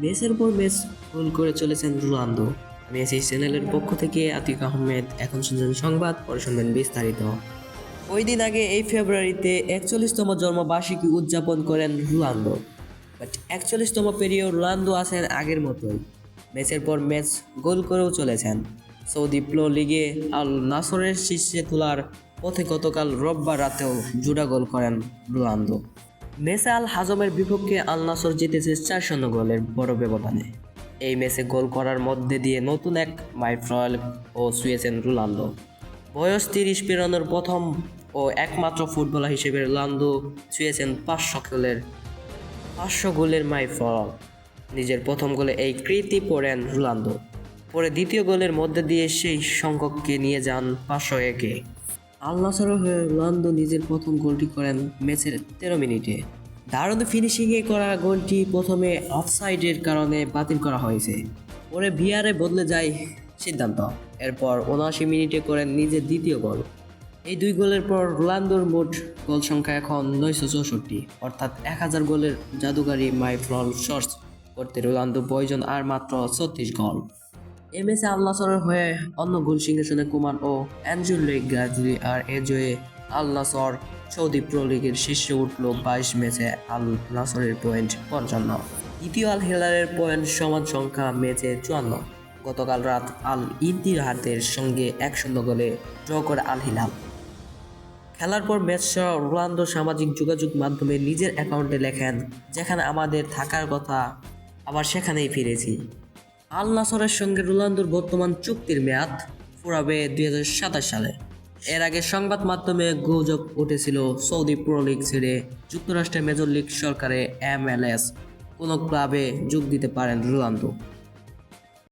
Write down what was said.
ম্যাচের পর ম্যাচ গোল করে চলেছেন রোনালদো। আমি এই চ্যানেলের পক্ষ থেকে আতিক আহমেদ। এখন শুনছেন সংবাদ, পরে শুনবেন বিস্তারিত। ওই দিন আগে এই ফেব্রুয়ারিতে 41তম জন্মবার্ষিকী উদযাপন করেন রোনালদো। বাট 41তম পেরিয়েও রোনালদো আছেন আগের মতোই। ম্যাচের পর ম্যাচ গোল করেও চলেছেন। সৌদি প্রো লিগে আল নাসরের শীর্ষে তোলার পথে গতকাল রোববার রাতেও জোড়া গোল করেন রোনালদো। ম্যাচে আল হাজমের বিপক্ষে আল নাসর জিতেছে 4-0 গোলের বড় ব্যবধানে। এই ম্যাচে গোল করার মধ্যে দিয়ে নতুন এক মাইলফলক ও ছুঁয়েছেন রোনালদো। বয়স 30 পেরোনোর প্রথম ও একমাত্র ফুটবলার হিসেবে রোনালদো ছুঁয়েছেন 500 গোলের মাইলফলক। নিজের প্রথম গোলে এই কীর্তি পড়েন রোনালদো। পরে দ্বিতীয় গোলের মধ্যে দিয়ে সেই সংখ্যককে নিয়ে যান 501-এ। আল নাসরের হয়ে রোনালদো নিজের প্রথম গোলটি করেন ম্যাচের 13 মিনিটে। দারুণ ফিনিশিংয়ে করা গোলটি প্রথমে অফসাইডের কারণে বাতিল করা হয়েছে। পরে ভিআরে বদলে যায় সিদ্ধান্ত। এরপর 79 মিনিটে করেন নিজের দ্বিতীয় গোল। এই দুই গোলের পর রোনালদোর মোট গোল সংখ্যা এখন 964, অর্থাৎ 1000 গোলের জাদুকারি মাইলফলক সর্স করতে রোনালদো প্রয়োজন আর মাত্র 36 গোল। এ ম্যাচে আল নাসরের হয়ে অন্য গোল সিংহাসনে কুমান ও অ্যাঞ্জেলো গাজরি, আর এ জয়ে আল নাসর সৌদি প্রো লিগের শীর্ষে উঠল। 22 ম্যাচে আল নাসরের পয়েন্ট 55, দ্বিতীয় আল হিলালের পয়েন্ট সমান সংখ্যা ম্যাচে 54। গতকাল রাত আল ইত্তিহাদের সঙ্গে 1-0 গোলে ড্র করে আল হিলাল। খেলার পর ম্যাচ সহ রোনালদো সামাজিক যোগাযোগ মাধ্যমে নিজের অ্যাকাউন্টে লেখেন, যেখানে আমাদের থাকার কথা আবার সেখানেই ফিরেছি। আল নাসরের সঙ্গে রোনালদোর বর্তমান চুক্তির মেয়াদ ফুরাবে 2027 সালে। এর আগে সংবাদ মাধ্যমে গুজব উঠেছিল সৌদি প্রো লিগ ছেড়ে যুক্তরাষ্ট্রের মেজর লিগ সরকারে MLS কোনো ক্লাবে যোগ দিতে পারেন রোনালদো।